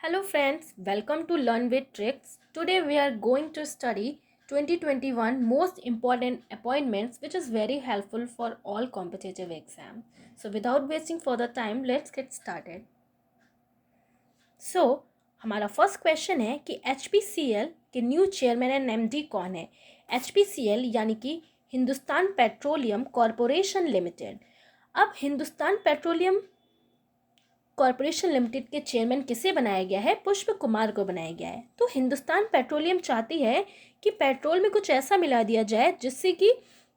Hello friends, welcome to Learn with Tricks. Today we are going to study 2021 most important appointments which is very helpful for all competitive exam. So without wasting further time, let's get started. So हमारा first question है कि HPCL के new chairman and MD कौन है। HPCL यानी कि Hindustan petroleum corporation limited. अब Hindustan petroleum corporation limited के चेयरमैन किसे बनाया गया है? पुष्प कुमार को बनाया गया है। तो हिंदुस्तान पेट्रोलियम चाहती है कि पेट्रोल में कुछ ऐसा मिला दिया जाए जिससे कि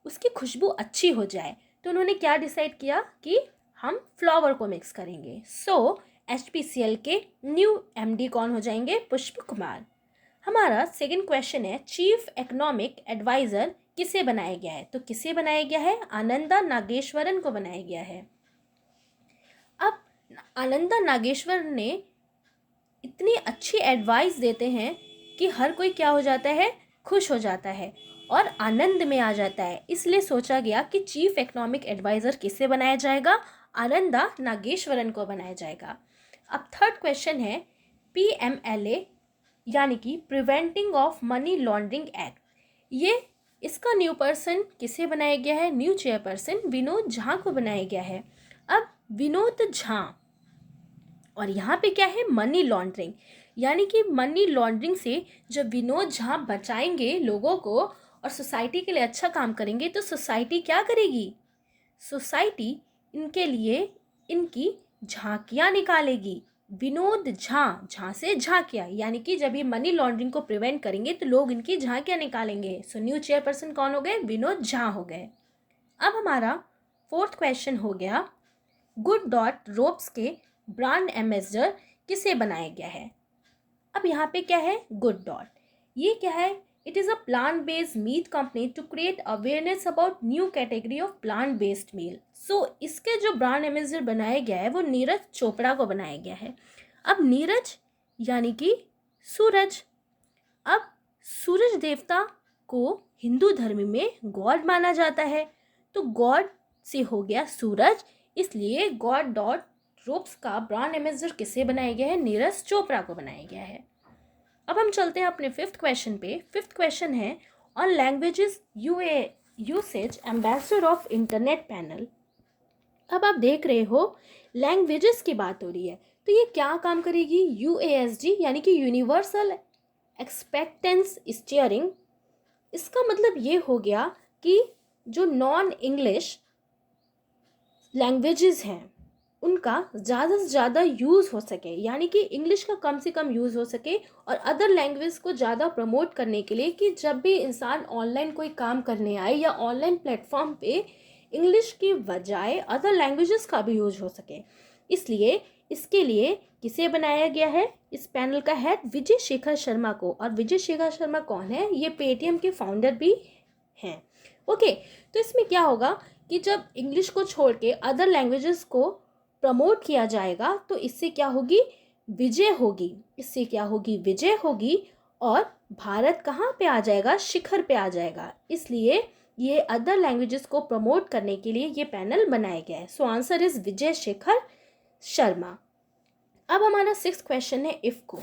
उसकी खुशबू अच्छी हो जाए। तो उन्होंने क्या डिसाइड किया कि हम फ्लावर को मिक्स करेंगे। सो HPCL के न्यू MD कौन हो जाएंगे? पुष्प कुमार। हमारा सेकंड क्वेश्चन है चीफ इकोनॉमिक एडवाइजर किसे बनाया गया है? तो किसे बनाया गया है? आनंदा नागेश्वरन को बनाया गया है। अब आनंदा नागेश्वर ने इतनी अच्छी एडवाइस देते हैं कि हर कोई क्या हो जाता है? खुश हो जाता है और आनंद में आ जाता है। इसलिए सोचा गया कि चीफ इकोनॉमिक एडवाइज़र किसे बनाया जाएगा? आनंदा नागेश्वरन को बनाया जाएगा। अब थर्ड क्वेश्चन है PMLA यानी कि preventing of money laundering act, ये इसका न्यू पर्सन किसे बनाया गया है? न्यू चेयरपर्सन विनोद झा को बनाया गया है। अब विनोद झा और यहाँ पे क्या है? मनी लॉन्ड्रिंग, यानी कि मनी लॉन्ड्रिंग से जब विनोद झा बचाएंगे लोगों को और सोसाइटी के लिए अच्छा काम करेंगे तो सोसाइटी क्या करेगी? सोसाइटी इनके लिए इनकी झांकियाँ निकालेगी। विनोद झा, झा से झांकियाँ, यानी कि जब ये मनी लॉन्ड्रिंग को प्रिवेंट करेंगे तो लोग इनकी झांकियाँ निकालेंगे। सो न्यू चेयरपर्सन कौन हो गए? विनोद झा हो गए। अब हमारा फोर्थ क्वेश्चन हो गया गुड डॉट रोप्स के ब्रांड एम्बेसडर किसे बनाया गया है? अब यहाँ पे क्या है? गुड डॉट, ये क्या है? It is a plant based meat company to create awareness about new category of plant based meal. So इसके जो ब्रांड एम्बेसडर बनाया गया है वो नीरज चोपड़ा को बनाया गया है। अब नीरज यानी कि सूरज। अब सूरज देवता को हिंदू धर्म में गॉड माना जाता है, तो गॉड से हो गया सूरज, इसलिए गॉड डॉट रोप्स का ब्रांड एम्बेसडर किसे बनाया गया है? नीरज चोपड़ा को बनाया गया है। अब हम चलते हैं अपने फिफ्थ क्वेश्चन पे। फिफ्थ क्वेश्चन है on languages usage ambassador of internet panel. अब आप देख रहे हो लैंग्वेजेस की बात हो रही है, तो ये क्या काम करेगी? UASG यानी कि यूनिवर्सल एक्सपेक्टेंस स्टीयरिंग। इसका मतलब ये हो गया कि जो नॉन इंग्लिश लैंग्वेजेस हैं उनका ज़्यादा से ज़्यादा यूज़ हो सके, यानी कि इंग्लिश का कम से कम यूज़ हो सके और अदर लैंग्वेज को ज़्यादा प्रमोट करने के लिए कि जब भी इंसान ऑनलाइन कोई काम करने आए या ऑनलाइन प्लेटफॉर्म पे इंग्लिश की बजाय अदर लैंग्वेजेस का भी यूज हो सके। इसलिए इसके लिए किसे बनाया गया है? इस पैनल का हेड विजय शेखर शर्मा को। और विजय शेखर शर्मा कौन है? ये पेटीएम के फाउंडर भी हैं। ओके, तो इसमें क्या होगा कि जब इंग्लिश को छोड़ के अदर लैंग्वेजेस को प्रमोट किया जाएगा तो इससे क्या होगी? विजय होगी। इससे क्या होगी? विजय होगी और भारत कहाँ पे आ जाएगा? शिखर पे आ जाएगा। इसलिए ये अदर लैंग्वेजेस को प्रमोट करने के लिए ये पैनल बनाया गया है। So answer is Vijay Shekhar Sharma. अब हमारा सिक्स्थ क्वेश्चन है इफ्को।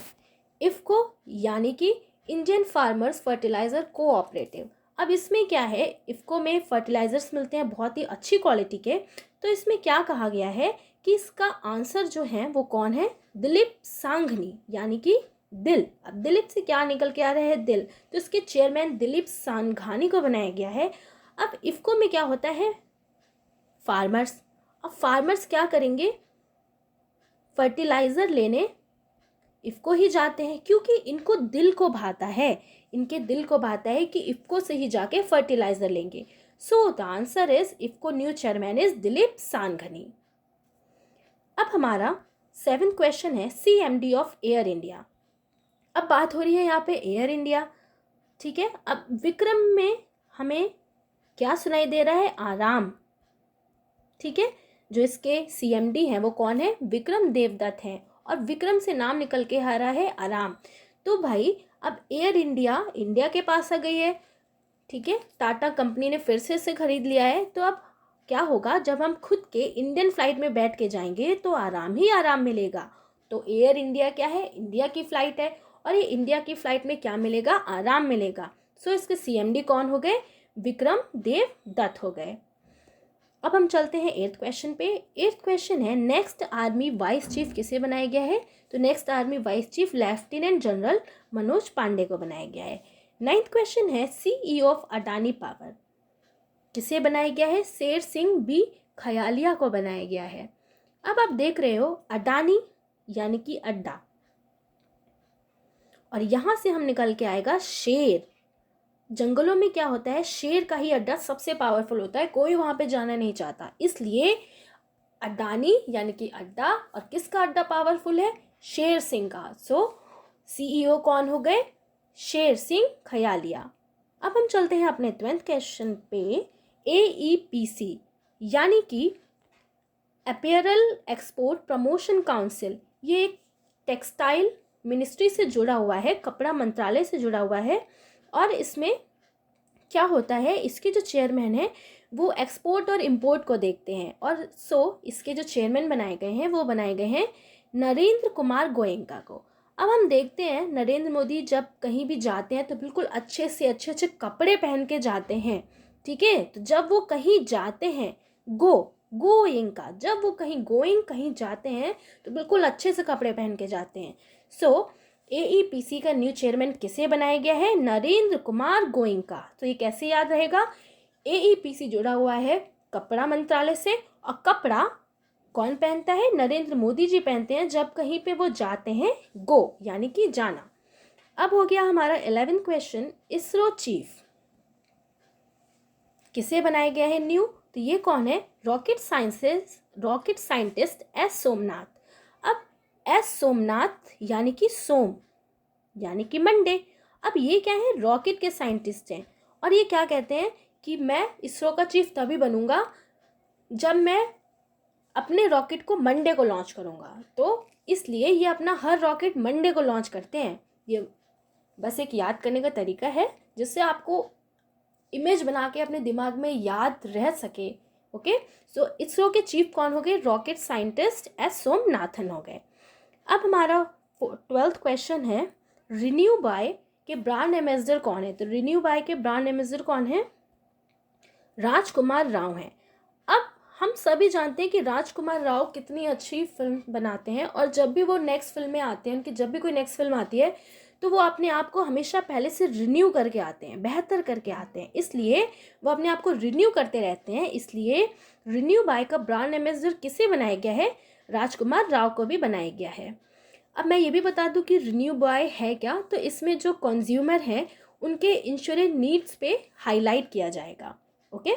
इफ्को यानी कि इंडियन फार्मर्स फर्टिलाइजर कोऑपरेटिव। अब इसमें क्या है? इफ्को में फर्टिलाइजर्स मिलते हैं बहुत ही अच्छी क्वालिटी के। तो इसमें क्या कहा गया है कि इसका आंसर जो है वो कौन है? दिलीप सांघनी, यानी कि दिल। अब दिलीप से क्या निकल के आ रहा है? दिल। तो इसके चेयरमैन दिलीप सांघानी को बनाया गया है। अब इफ्को में क्या होता है? फार्मर्स। अब फार्मर्स क्या करेंगे? फर्टिलाइज़र लेने इफ्को ही जाते हैं क्योंकि इनको दिल को भाता है। इनके दिल को भाता है कि इफ्को से ही जाके फर्टिलाइज़र लेंगे। So the answer is IFFCO new chairman is Dilip Sanghani. अब हमारा सेवेंथ क्वेश्चन है CMD ऑफ एयर इंडिया। अब बात हो रही है यहाँ पे एयर इंडिया, ठीक है। अब विक्रम में हमें क्या सुनाई दे रहा है? आराम, ठीक है। जो इसके CMD हैं वो कौन है? विक्रम देवदत्त हैं और विक्रम से नाम निकल के आ रहा है आराम। तो भाई अब एयर इंडिया इंडिया के पास आ गई है, ठीक है। टाटा कंपनी ने फिर से इसे खरीद लिया है। तो अब क्या होगा? जब हम खुद के इंडियन फ्लाइट में बैठ के जाएंगे तो आराम ही आराम मिलेगा। तो एयर इंडिया क्या है, इंडिया की फ़्लाइट है, और ये इंडिया की फ़्लाइट में क्या मिलेगा, आराम मिलेगा। सो इसके CMD कौन हो गए, विक्रम देव दत्त हो गए। अब हम चलते हैं 8th क्वेश्चन पे। 8th क्वेश्चन है, नेक्स्ट आर्मी वाइस चीफ किसे बनाया गया है, तो next army vice chief lieutenant general Manoj Pande को बनाया गया है। 9th क्वेश्चन है, CEO ऑफ अडानी पावर किसे बनाया गया है, शेर सिंह बी खयालिया को बनाया गया है। अब आप देख रहे हो अडानी यानी कि अड्डा, और यहाँ से हम निकल के आएगा शेर। जंगलों में क्या होता है, शेर का ही अड्डा सबसे पावरफुल होता है, कोई वहाँ पे जाना नहीं चाहता, इसलिए अडानी यानी कि अड्डा, और किसका अड्डा पावरफुल है, शेर सिंह का। सो CEO कौन हो गए, शेर सिंह खयालिया। अब हम चलते हैं अपने 12th क्वेश्चन पे। AEPC यानी कि अपैरल एक्सपोर्ट प्रमोशन काउंसिल, ये एक टेक्सटाइल मिनिस्ट्री से जुड़ा हुआ है, कपड़ा मंत्रालय से जुड़ा हुआ है, और इसमें क्या होता है, इसके जो चेयरमैन हैं वो एक्सपोर्ट और इंपोर्ट को देखते हैं, और इसके जो चेयरमैन बनाए गए हैं वो बनाए गए हैं नरेंद्र कुमार गोयनका को। अब हम देखते हैं नरेंद्र मोदी जब कहीं भी जाते हैं तो बिल्कुल अच्छे से अच्छे कपड़े पहन के जाते हैं, ठीक है। तो जब वो कहीं जाते हैं गोइंका, जब वो कहीं जाते हैं तो बिल्कुल अच्छे से कपड़े पहन के जाते हैं। AEPC का न्यू चेयरमैन किसे बनाया गया है, नरेंद्र कुमार गोयनका। तो ये कैसे याद रहेगा, AEPC जुड़ा हुआ है कपड़ा मंत्रालय से, और कपड़ा कौन पहनता है, नरेंद्र मोदी जी पहनते हैं जब कहीं पे वो जाते हैं, यानी कि जाना। अब हो गया हमारा 11th क्वेश्चन, इसरो चीफ किसे बनाया गया है न्यू, तो ये कौन है, रॉकेट साइंटिस्ट S सोमनाथ। अब S सोमनाथ यानी कि सोम यानी कि मंडे। अब ये क्या है, रॉकेट के साइंटिस्ट हैं, और ये क्या कहते हैं कि मैं इसरो का चीफ तभी बनूंगा जब मैं अपने रॉकेट को मंडे को लॉन्च करूंगा। तो इसलिए ये अपना हर रॉकेट मंडे को लॉन्च करते हैं। ये बस एक याद करने का तरीका है जिससे आपको इमेज बना के अपने दिमाग में याद रह सके। ओके, सो इसरो के चीफ कौन हो गए, रॉकेट साइंटिस्ट S सोमनाथन हो गए। अब हमारा 12th क्वेश्चन है, रिन्यू बाय के ब्रांड एम्बेसडर कौन है, तो रिन्यू बाय के ब्रांड एम्बेसडर कौन है, राजकुमार राव हैं। अब हम सभी जानते हैं कि राजकुमार राव कितनी अच्छी फिल्म बनाते हैं, और जब भी वो नेक्स्ट फिल्म में आते हैं, उनकी जब भी कोई नेक्स्ट फिल्म आती है तो वो अपने आप को हमेशा पहले से रिन्यू करके आते हैं, बेहतर करके आते हैं, इसलिए वो अपने आप को रिन्यू करते रहते हैं। इसलिए रिन्यू बाय का ब्रांड एम्बेसडर किसे बनाया गया है, राजकुमार राव को भी बनाया गया है। अब मैं ये भी बता दूं कि रिन्यू बाय है क्या, तो इसमें जो कंज्यूमर हैं उनके इंश्योरेंस नीड्स पे हाईलाइट किया जाएगा। ओके,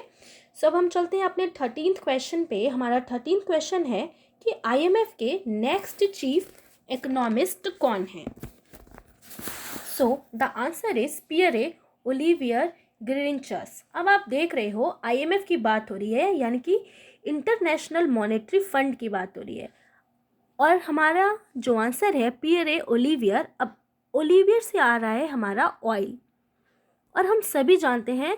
सो अब हम चलते हैं अपने 13th क्वेश्चन पे। हमारा 13th क्वेश्चन है कि IMF के नेक्स्ट चीफ इकोनॉमिस्ट कौन है। So the answer is Pierre Olivier Gourinchas. अब आप देख रहे हो IMF की बात हो रही है, यानी कि इंटरनेशनल मॉनेटरी फंड की बात हो रही है, और हमारा जो आंसर है पियरे ओलिवियर। अब ओलिवियर से आ रहा है हमारा ऑयल, और हम सभी जानते हैं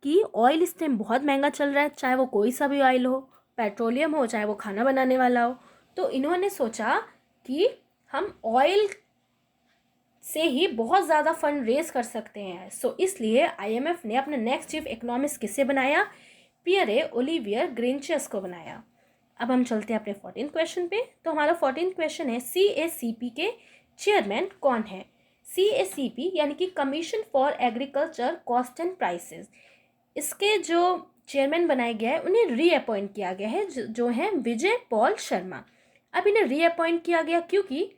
कि ऑयल इस टाइम बहुत महंगा चल रहा है, चाहे वो कोई सा भी ऑयल हो, पेट्रोलियम हो, चाहे वो खाना बनाने वाला हो। तो इन्होंने सोचा कि हम ऑयल से ही बहुत ज़्यादा फंड रेज कर सकते हैं। सो इसलिए IMF ने अपना नेक्स्ट चीफ इकोनॉमिस्ट किसे बनाया, पियरे ओलिवियर ग्रिंचस को बनाया। अब हम चलते हैं अपने 14th क्वेश्चन पे। तो हमारा 14th क्वेश्चन है, CACP के चेयरमैन कौन है। CACP यानी कि commission for agriculture cost and prices, इसके जो चेयरमैन बनाया गया है उन्हें रीअपॉइंट किया गया है, जो हैं विजय पॉल शर्मा। अब इन्हें रीअपॉइंट किया गया क्योंकि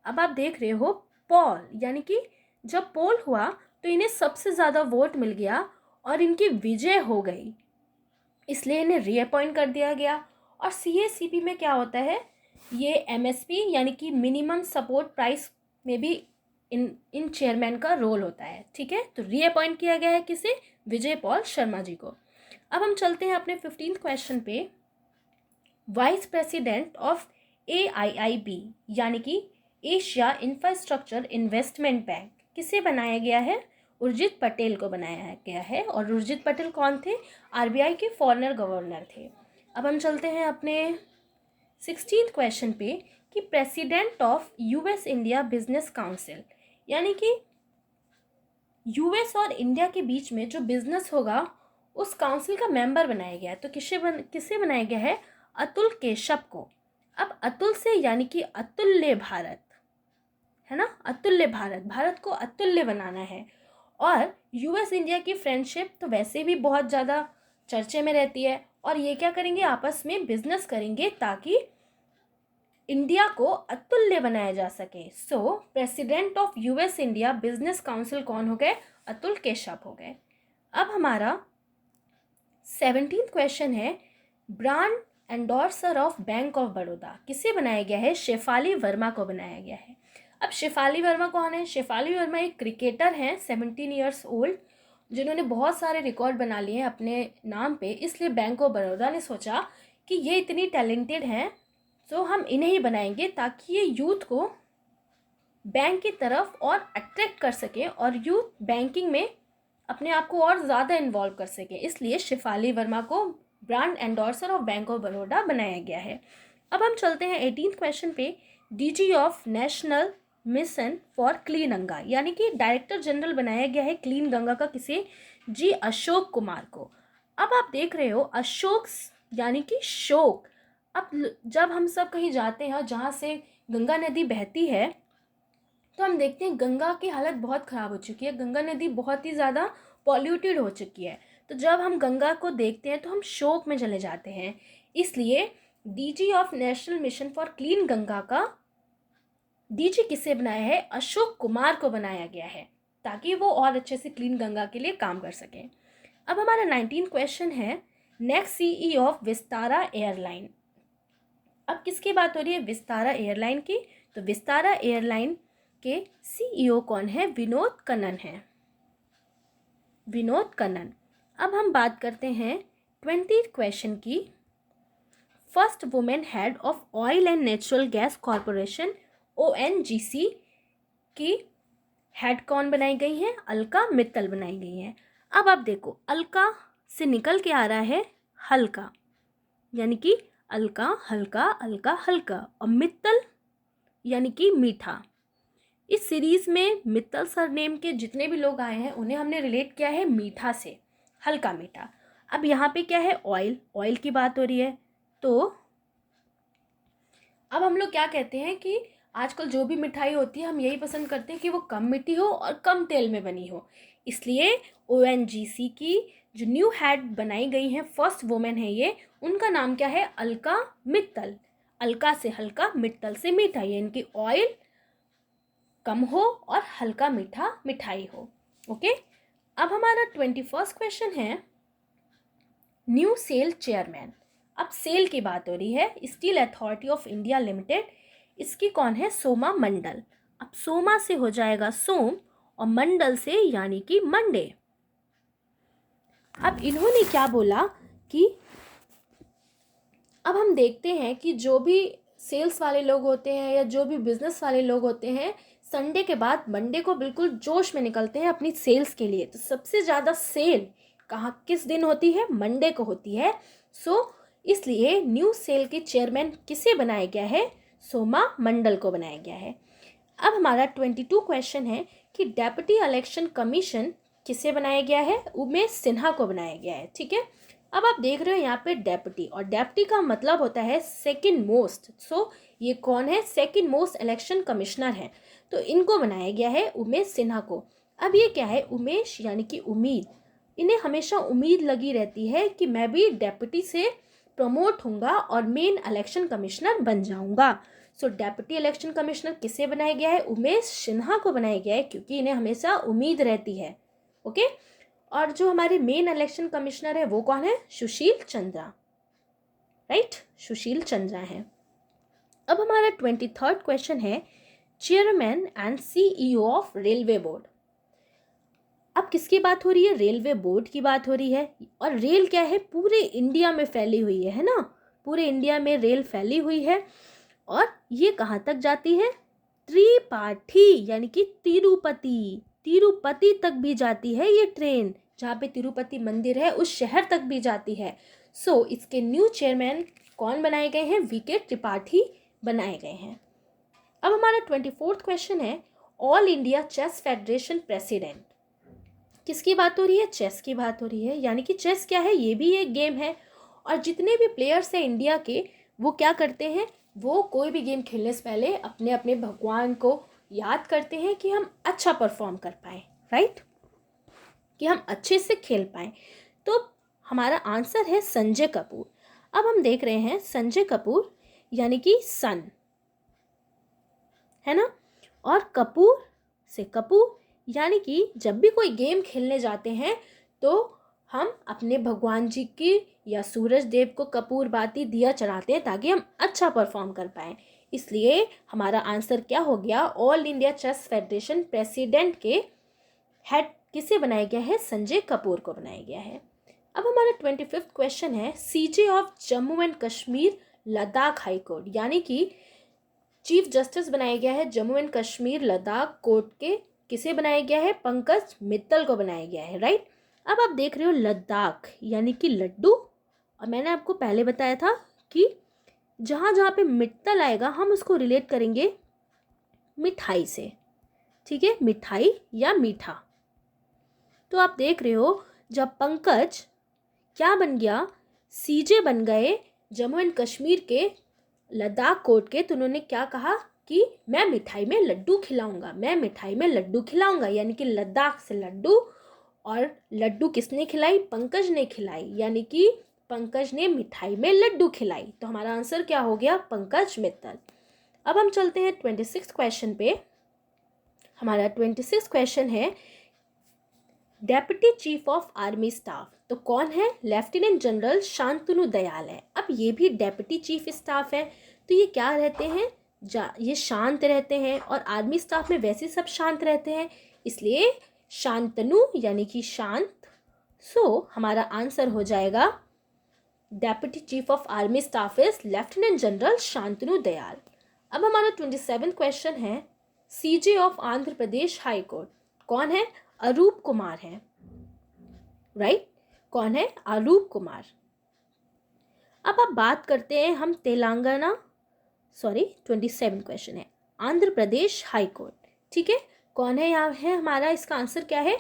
अब आप देख रहे हो पॉल यानी कि जब पोल हुआ तो इन्हें सबसे ज़्यादा वोट मिल गया और इनकी विजय हो गई, इसलिए इन्हें रीअपॉइंट कर दिया गया। और CACP में क्या होता है, ये MSP यानी कि मिनिमम सपोर्ट प्राइस में भी इन चेयरमैन का रोल होता है, ठीक है। तो रीअपॉइंट किया गया है किसे, विजय पॉल शर्मा जी को। अब हम चलते हैं अपने 15th क्वेश्चन पे। वाइस प्रेसिडेंट ऑफ AIIB यानी कि एशिया इंफ्रास्ट्रक्चर इन्वेस्टमेंट बैंक किसे बनाया गया है, उर्जित पटेल को बनाया गया है। और उर्जित पटेल कौन थे, RBI के फॉरनर गवर्नर थे। अब हम चलते हैं अपने 16th क्वेश्चन पे कि president of US India business council, यानी कि यूएस और इंडिया के बीच में जो बिजनेस होगा उस काउंसिल का मेंबर बनाया गया है। तो किसे बनाया गया है? अतुल केशव को। अब अतुल से यानी कि अतुल्य भारत, है ना, अतुल्य भारत, भारत को अतुल्य बनाना है। और यूएस इंडिया की फ्रेंडशिप तो वैसे भी बहुत ज़्यादा चर्चे में रहती है, और ये क्या करेंगे, आपस में बिजनेस करेंगे ताकि इंडिया को अतुल्य बनाया जा सके। सो president of US India business council कौन हो गए? अतुल केशव हो गए। अब हमारा 17th क्वेश्चन है, brand endorser of bank of Baroda किसे बनाया गया है? शेफाली वर्मा को बनाया गया है। अब शेफाली वर्मा कौन है? शेफाली वर्मा एक क्रिकेटर हैं, 17 ईयर्स ओल्ड, जिन्होंने बहुत सारे रिकॉर्ड बना लिए हैं अपने नाम पे। इसलिए बैंक ऑफ बड़ौदा ने सोचा कि ये इतनी टैलेंटेड हैं तो हम इन्हें ही बनाएंगे ताकि ये यूथ को बैंक की तरफ और अट्रैक्ट कर सके और यूथ बैंकिंग में अपने आप को और ज़्यादा इन्वॉल्व कर सके। इसलिए शेफाली वर्मा को brand endorser of bank of Baroda बनाया गया है। अब हम चलते हैं 18th क्वेश्चन पे। DG of national mission for clean Ganga, यानी कि डायरेक्टर जनरल बनाया गया है क्लीन गंगा का किसे? जी अशोक कुमार को। अब आप देख रहे हो अशोक यानी कि शोक। अब जब हम सब कहीं जाते हैं जहाँ से गंगा नदी बहती है तो हम देखते हैं गंगा की हालत बहुत ख़राब हो चुकी है, गंगा नदी बहुत ही ज़्यादा पॉल्यूटेड हो चुकी है। तो जब हम गंगा को देखते हैं तो हम शोक में चले जाते हैं। इसलिए DG of national mission for clean Ganga का डीजी किसे बनाया है? अशोक कुमार को बनाया गया है ताकि वो और अच्छे से क्लीन गंगा के लिए काम कर सकें। अब हमारा 19th क्वेश्चन है, next CEO of Vistara airline. अब किसकी बात हो रही है? विस्तारा एयरलाइन की। तो विस्तारा एयरलाइन के सीईओ कौन है? विनोद कन्नन है, विनोद कन्नन। अब हम बात करते हैं 20th क्वेश्चन की। First women head of oil and natural gas corporation ONGC की हेड कौन बनाई गई है? अलका मित्तल बनाई गई है। अब आप देखो, अलका से निकल के आ रहा है हल्का, यानी कि अलका हल्का, अलका हल्का, और मित्तल यानी कि मीठा। इस सीरीज़ में मित्तल सरनेम के जितने भी लोग आए हैं उन्हें हमने रिलेट किया है मीठा से, हल्का मीठा। अब यहाँ पे क्या है? ऑयल, ऑयल की बात हो रही है। तो अब हम लोग क्या कहते हैं कि आजकल जो भी मिठाई होती है हम यही पसंद करते हैं कि वो कम मीठी हो और कम तेल में बनी हो। इसलिए ONGC की जो न्यू हेड बनाई गई है, फर्स्ट वुमेन है ये, उनका नाम क्या है? अलका मित्तल। अलका से हल्का, मित्तल से मीठा, ये इनकी ऑयल कम हो और हल्का मीठा मिठाई हो। ओके। अब हमारा 21st क्वेश्चन है, न्यू सेल चेयरमैन। अब सेल की बात हो रही है, steel authority of India limited, इसकी कौन है? सोमा मंडल। अब सोमा से हो जाएगा सोम और मंडल से यानी कि मंडे। अब इन्होंने क्या बोला कि अब हम देखते हैं कि जो भी सेल्स वाले लोग होते हैं या जो भी बिजनेस वाले लोग होते हैं, संडे के बाद मंडे को बिल्कुल जोश में निकलते हैं अपनी सेल्स के लिए। तो सबसे ज़्यादा सेल कहाँ किस दिन होती है? मंडे को होती है। सो इसलिए न्यू सेल के चेयरमैन किसे बनाया गया है? सोमा मंडल को बनाया गया है। अब हमारा 22 क्वेश्चन है कि डेप्यूटी इलेक्शन कमीशन किसे बनाया गया है? उमेश सिन्हा को बनाया गया है। ठीक है। अब आप देख रहे हो यहाँ पे डेप्यूटी, और डेप्यूटी का मतलब होता है सेकंड मोस्ट। सो ये कौन है? सेकंड मोस्ट इलेक्शन कमिश्नर है। तो इनको बनाया गया है उमेश सिन्हा को। अब ये क्या है? उमेश यानी कि उम्मीद। इन्हें हमेशा उम्मीद लगी रहती है कि मैं भी डेप्यूटी से प्रमोट होऊंगा और मेन इलेक्शन कमिश्नर बन जाऊंगा। सो डेप्यूटी इलेक्शन कमिश्नर किसे बनाया गया है? उमेश सिन्हा को बनाया गया है, क्योंकि इन्हें हमेशा उम्मीद रहती है। ओके। और जो हमारे मेन इलेक्शन कमिश्नर है वो कौन है? सुशील चंद्रा, राइट, सुशील चंद्रा है। अब हमारा 23rd क्वेश्चन है, chairman and CEO of railway board. अब किसकी बात हो रही है? रेलवे बोर्ड की बात हो रही है। और रेल क्या है? पूरे इंडिया में फैली हुई है ना, पूरे इंडिया में रेल फैली हुई है। और ये कहाँ तक जाती है? त्रिपाठी यानी कि तिरुपति, तिरुपति तक भी जाती है ये ट्रेन। जहाँ पे तिरुपति मंदिर है उस शहर तक भी जाती है। सो इसके न्यू चेयरमैन कौन बनाए गए हैं? VK त्रिपाठी बनाए गए हैं। अब हमारा 24th क्वेश्चन है, all India chess federation president. किसकी बात हो रही है? चेस की बात हो रही है। यानी कि चेस क्या है? ये भी एक गेम है, और जितने भी प्लेयर्स हैं इंडिया के, वो क्या करते हैं? वो कोई भी गेम खेलने से पहले अपने अपने भगवान को याद करते हैं कि हम अच्छा परफॉर्म कर पाएँ, राइट, कि हम अच्छे से खेल पाएँ। तो हमारा आंसर है संजय कपूर। अब हम देख रहे हैं संजय कपूर यानी कि सन, है ना, और कपूर से कपूर, यानी कि जब भी कोई गेम खेलने जाते हैं तो हम अपने भगवान जी की या सूरज देव को कपूर बाती दिया चढ़ाते हैं ताकि हम अच्छा परफॉर्म कर पाएँ। इसलिए हमारा आंसर क्या हो गया? All India chess federation president के हेड किसे बनाया गया है? संजय कपूर को बनाया गया है। अब हमारा 25th क्वेश्चन है, CJ of Jammu and Kashmir Ladakh high court, यानी कि चीफ जस्टिस बनाया गया है जम्मू एंड कश्मीर लद्दाख कोर्ट के, किसे बनाया गया है? पंकज मित्तल को बनाया गया है, राइट। अब आप देख रहे हो लद्दाख यानी कि लड्डू, और मैंने आपको पहले बताया था कि जहाँ जहाँ पे मित्तल आएगा हम उसको रिलेट करेंगे मिठाई से, ठीक है, मिठाई या मीठा। तो आप देख रहे हो जब पंकज क्या बन गया? सीजे बन गए जम्मू एंड कश्मीर के लद्दाख कोर्ट के, तो उन्होंने क्या कहा कि मैं मिठाई में लड्डू खिलाऊंगा, मैं मिठाई में लड्डू खिलाऊंगा, यानी कि लद्दाख से लड्डू, और लड्डू किसने खिलाई? पंकज ने खिलाई, यानी कि पंकज ने मिठाई में लड्डू खिलाई। तो हमारा आंसर क्या हो गया? पंकज मित्तल। अब हम चलते हैं 26 क्वेश्चन पे। हमारा 26 क्वेश्चन है, deputy chief of army staff, तो कौन है? लेफ्टिनेंट जनरल शांतनु दयाल है। अब ये भी डेप्यूटी चीफ स्टाफ है, तो ये क्या रहते हैं? ये शांत रहते हैं, और आर्मी स्टाफ में वैसे सब शांत रहते हैं, इसलिए शांतनु यानी कि शांत। सो हमारा आंसर हो जाएगा deputy chief of army staff is lieutenant general Shantanu Dayal. अब हमारा 27 क्वेश्चन है, CJ of Andhra Pradesh high court कौन है? अरूप कुमार है, राइट, कौन है? अरूप कुमार। अब आप बात करते हैं हम तेलंगाना, 27 क्वेश्चन है, आंध्र प्रदेश हाई कोर्ट, ठीक है, कौन है यहाँ है? हमारा इसका आंसर क्या है?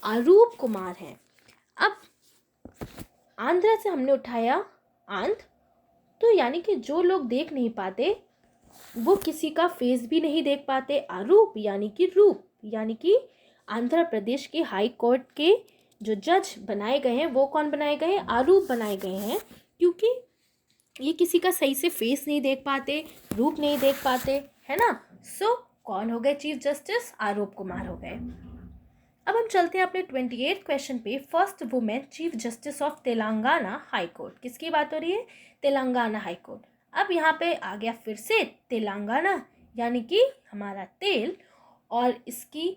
अरूप कुमार है। अब आंध्र से हमने उठाया आंध्र, तो यानी कि जो लोग देख नहीं पाते वो किसी का फेस भी नहीं देख पाते। अरूप यानी कि रूप, यानी कि आंध्र प्रदेश के हाई कोर्ट के जो जज बनाए गए हैं वो कौन बनाए गए हैं? अरूप बनाए गए हैं, क्योंकि ये किसी का सही से फेस नहीं देख पाते, रूप नहीं देख पाते, है ना। सो कौन हो गए चीफ जस्टिस? अरूप कुमार हो गए। अब हम चलते हैं अपने 28 क्वेश्चन पे, first women chief justice of Telangana high court, किसकी बात हो रही है? Telangana high court. अब यहाँ पे आ गया फिर से तेलंगाना, यानी कि हमारा तेल, और इसकी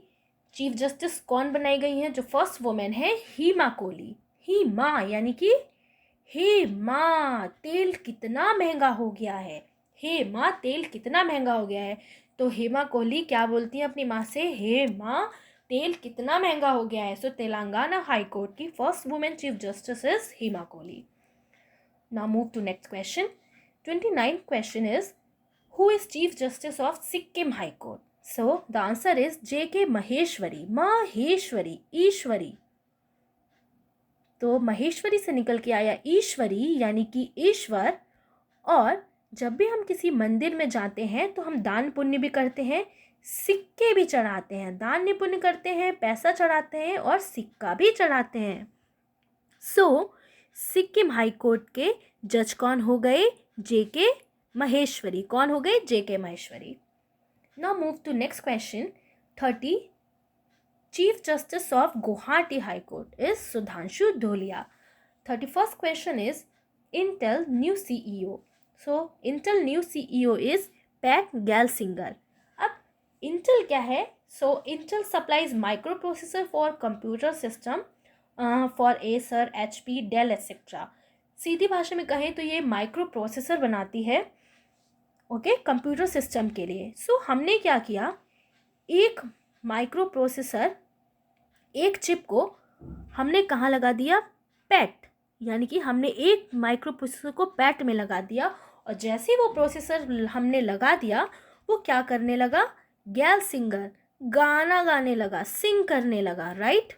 चीफ जस्टिस कौन बनाई गई हैं? जो फर्स्ट वुमेन है हेमा कोहली। हेमा यानी कि हे माँ तेल कितना महंगा हो गया है, हे माँ तेल कितना महंगा हो गया है। तो हेमा कोहली क्या बोलती हैं अपनी माँ से? हे माँ तेल कितना महंगा हो गया है। सो तेलंगाना हाई कोर्ट की first women chief justice is Hema Kohli. Now move to next question. 29th question is, who is chief justice of Sikkim High Court? So the answer is J.K. Maheshwari, Maheshwari, Ishwari. तो महेश्वरी से निकल के आया ईश्वरी, यानी कि ईश्वर। और जब भी हम किसी मंदिर में जाते हैं तो हम दान पुण्य भी करते हैं, सिक्के भी चढ़ाते हैं, दान पुण्य करते हैं, पैसा चढ़ाते हैं और सिक्का भी चढ़ाते हैं। सो सिक्किम हाई कोर्ट के जज कौन हो गए? J.K. महेश्वरी। कौन हो गए? J.K. Maheshwari. Now move to next question. 30 chief justice of Guwahati high court is Sudhanshu Dhulia. 31st question is Intel new CEO। So Intel new CEO is Pat Gelsinger. अब इंटेल क्या है? So Intel supplies micro processor for computer system for Acer, HP, Dell etcetera. सीधी भाषा में कहें तो ये micro processor बनाती है, ओके, कंप्यूटर सिस्टम के लिए। सो हमने क्या किया, एक माइक्रो प्रोसेसर, एक चिप को हमने कहाँ लगा दिया? पैट, यानी कि हमने एक माइक्रो प्रोसेसर को पैट में लगा दिया और जैसे ही वो प्रोसेसर हमने लगा दिया, वो क्या करने लगा, गैल सिंगर गाना गाने लगा, सिंग करने लगा, राइट।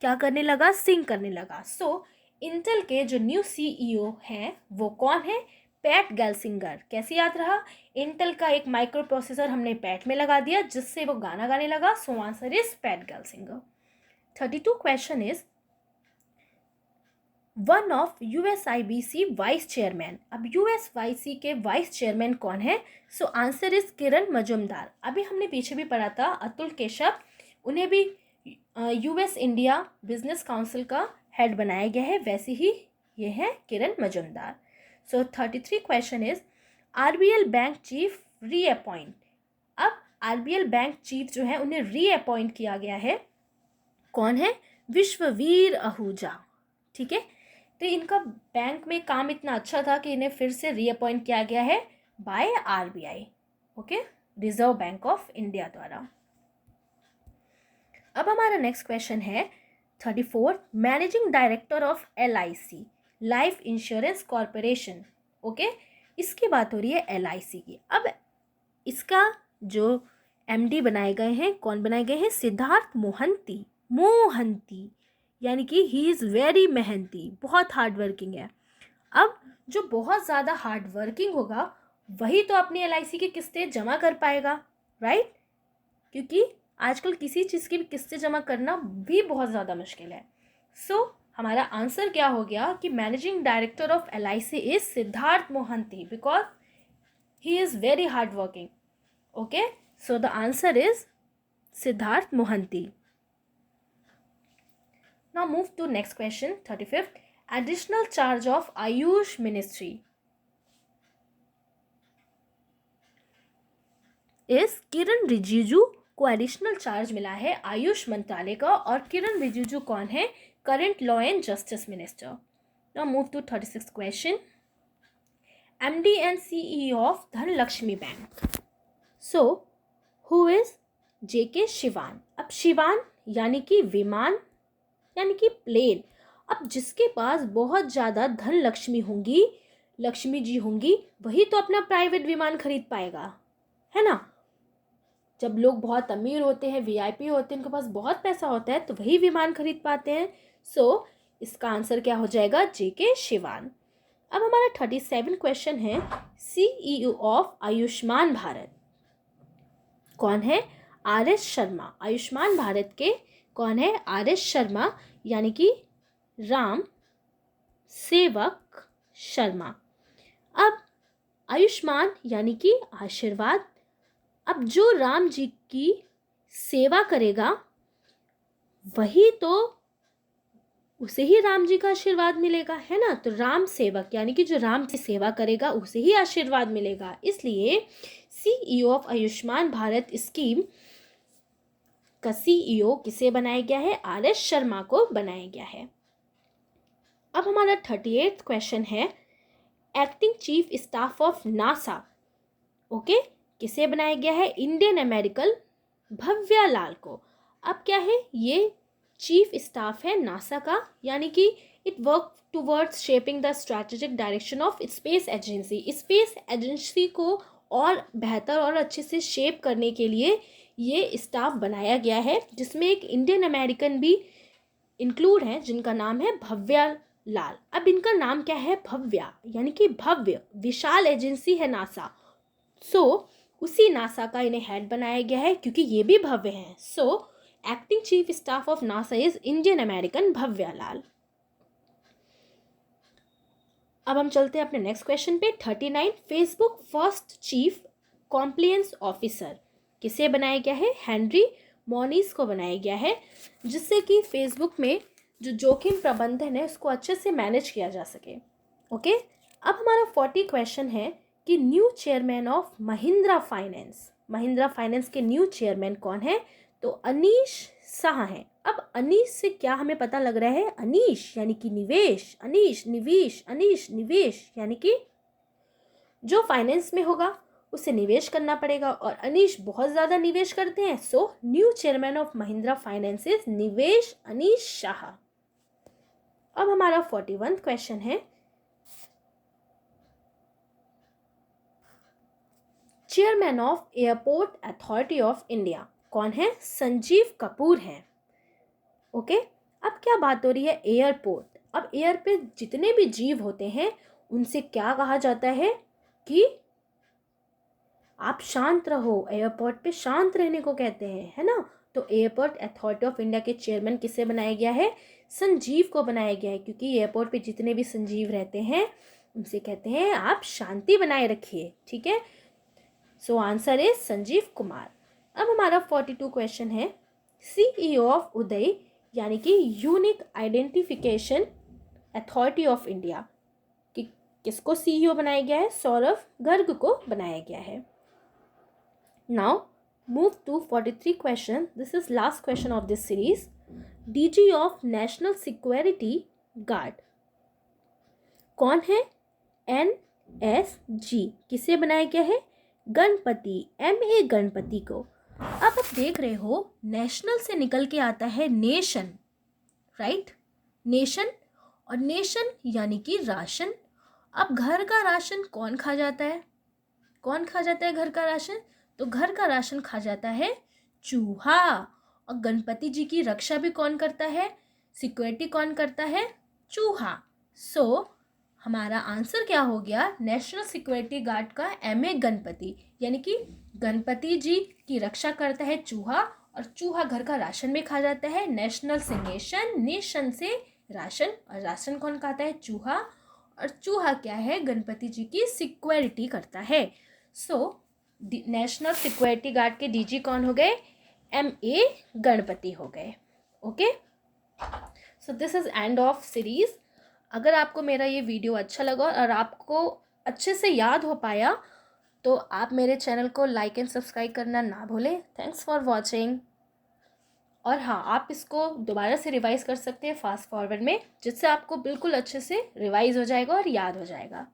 क्या करने लगा, सिंग करने लगा। सो इंटेल के जो न्यू सीईओ हैं वो कौन है, पैट गेल्सिंगर। कैसे याद रहा, इंटेल का एक माइक्रो प्रोसेसर हमने पैट में लगा दिया जिससे वो गाना गाने लगा। So answer is Pat Gelsinger. 32 question is one of USIBC vice chairman. अब यूएसआईबीसी के वाइस चेयरमैन कौन है, so answer is Kiran Mazumdar. अभी हमने पीछे भी पढ़ा था अतुल केशव, उन्हें भी यूएस इंडिया बिजनेस काउंसिल का हेड बनाया गया है, वैसे ही ये है किरण मजुमदार। सो 33 question is RBL bank chief reappoint. अब आरबीएल बैंक चीफ जो है उन्हें रीअपॉइंट किया गया है, कौन है, विश्ववीर आहूजा। ठीक है, तो इनका बैंक में काम इतना अच्छा था कि इन्हें फिर से रीअपॉइंट किया गया है by RBI, okay, reserve bank of India द्वारा। अब हमारा नेक्स्ट क्वेश्चन है 34, managing director of LIC life insurance corporation. Okay, इसकी बात हो रही है एलआईसी की। अब इसका जो एमडी बनाए गए हैं, कौन बनाए गए हैं, सिद्धार्थ मोहंती। मोहंती यानी कि ही इज़ वेरी मेहनती, बहुत हार्ड वर्किंग है। अब जो बहुत ज़्यादा हार्ड वर्किंग होगा वही तो अपनी एलआईसी की किस्तें जमा कर पाएगा, राइट, क्योंकि आजकल किसी चीज़ की भी किस्तें जमा करना भी बहुत ज़्यादा मुश्किल है। सो हमारा आंसर क्या हो गया कि managing director of LIC is Siddharth Mohanty because he is very hard working. Okay, so the answer is Siddharth Mohanty. Now move to next question, 35th. Additional charge of Ayush Ministry is किरण रिजिजू को एडिशनल चार्ज मिला है आयुष मंत्रालय का, और किरण रिजिजू कौन है, current law and justice minister. Now move to 36th question. MD and CEO of Dhanlaxmi bank. So who is JK Shivan. अब शिवान यानी कि विमान यानी कि प्लेन। अब जिसके पास बहुत ज़्यादा धन लक्ष्मी होंगी, लक्ष्मी जी होंगी, वही तो अपना प्राइवेट विमान खरीद पाएगा, है ना। जब लोग बहुत अमीर होते हैं, वीआईपी होते हैं, उनके पास बहुत पैसा होता है, तो वही विमान खरीद पाते हैं। सो इसका आंसर क्या हो जाएगा, जेके शिवान। अब हमारा 37 क्वेश्चन है, सीईओ ऑफ आयुष्मान भारत कौन है, आर एस शर्मा। आयुष्मान भारत के कौन है, आर एस शर्मा यानी कि राम सेवक शर्मा। अब आयुष्मान यानी कि आशीर्वाद। अब जो राम जी की सेवा करेगा वही तो उसे ही राम जी का आशीर्वाद मिलेगा, है ना। तो राम सेवक यानी कि जो राम की सेवा करेगा उसे ही आशीर्वाद मिलेगा। इसलिए CEO of Ayushman Bharat scheme का सीईओ किसे बनाया गया है, आर एस शर्मा को बनाया गया है। अब हमारा 38th क्वेश्चन है, acting chief staff of NASA, okay, किसे बनाया गया है, इंडियन अमेरिकन भव्या लाल को। अब क्या है, ये चीफ स्टाफ है नासा का, यानी कि it work towards shaping the strategic direction of space agency. Space agency को और बेहतर और अच्छे से शेप करने के लिए ये स्टाफ बनाया गया है, जिसमें एक इंडियन अमेरिकन भी इंक्लूड है जिनका नाम है भव्या लाल। अब इनका नाम क्या है, भव्या यानी कि भव्य, विशाल एजेंसी है नासा। सो उसी नासा का इन्हें हेड बनाया गया है क्योंकि ये भी भव्य हैं। So acting chief staff of NASA is Indian American Bhavya Lal. अब हम चलते हैं अपने नेक्स्ट क्वेश्चन पे, 39, Facebook first chief compliance officer किसे बनाया गया है, हेनरी मोनिस को बनाया गया है, जिससे कि फेसबुक में जो जोखिम प्रबंधन है उसको अच्छे से मैनेज किया जा सके। ओके, अब हमारा 40 क्वेश्चन है कि new chairman of Mahindra finance, Mahindra finance के न्यू चेयरमैन कौन है, तो अनीश शाह हैं। अब अनीश से क्या हमें पता लग रहा है, अनीश यानी कि निवेश, अनीश निवेश, अनीश निवेश यानी कि जो फाइनेंस में होगा उसे निवेश करना पड़ेगा, और अनीश बहुत ज़्यादा निवेश करते हैं। So new chairman of Mahindra finance is निवेश अनीश शाह। अब हमारा 41 क्वेश्चन है, chairman of airport authority of India कौन है? संजीव कपूर हैं। ओके, अब क्या बात हो रही है? एयरपोर्ट। अब एयर पे जितने भी जीव होते हैं उनसे क्या कहा जाता है कि आप शांत रहो, एयरपोर्ट पे शांत रहने को कहते हैं, है ना। तो एयरपोर्ट अथॉरिटी ऑफ इंडिया के चेयरमैन किसे बनाया गया है? संजीव को बनाया गया है, क्योंकि एयरपोर्ट पे जितने भी संजीव रहते हैं उनसे कहते हैं आप शांति बनाए रखिए। ठीक है, so answer is Sanjeev Kumar. अब हमारा 42 क्वेश्चन है, सीईओ ऑफ उदय यानी कि unique identification authority of India, कि किसको सीईओ बनाया गया है? सौरभ गर्ग को बनाया गया है। Now move to 43 question, this is last question of this series. DG of national security guard कौन है? NSG। किसे बनाया गया है? गणपति, MA गणपति को। अब आप देख रहे हो नेशनल से निकल के आता है नेशन, राइट? नेशन, और नेशन यानी कि राशन। अब घर का राशन कौन खा जाता है? कौन खा जाता है घर का राशन? तो घर का राशन खा जाता है चूहा। और गणपति जी की रक्षा भी कौन करता है? सिक्योरिटी कौन करता है? चूहा। सो हमारा आंसर क्या हो गया? नेशनल सिक्योरिटी गार्ड का MA गणपति, यानी कि गणपति जी की रक्षा करता है चूहा, और चूहा घर का राशन भी खा जाता है। नेशनल से नेशन, नेशन से राशन, और राशन कौन खाता है? चूहा, और चूहा क्या है? गणपति जी की सिक्योरिटी करता है। सो नेशनल सिक्योरिटी गार्ड के DG कौन हो गए? MA गणपति हो गए। Okay, so this is end of series. अगर आपको मेरा ये वीडियो अच्छा लगा और आपको अच्छे से याद हो पाया तो आप मेरे चैनल को लाइक एंड सब्सक्राइब करना ना भूलें। Thanks for watching. और हाँ, आप इसको दोबारा से रिवाइज़ कर सकते हैं फास्ट फॉरवर्ड में, जिससे आपको बिल्कुल अच्छे से रिवाइज़ हो जाएगा और याद हो जाएगा।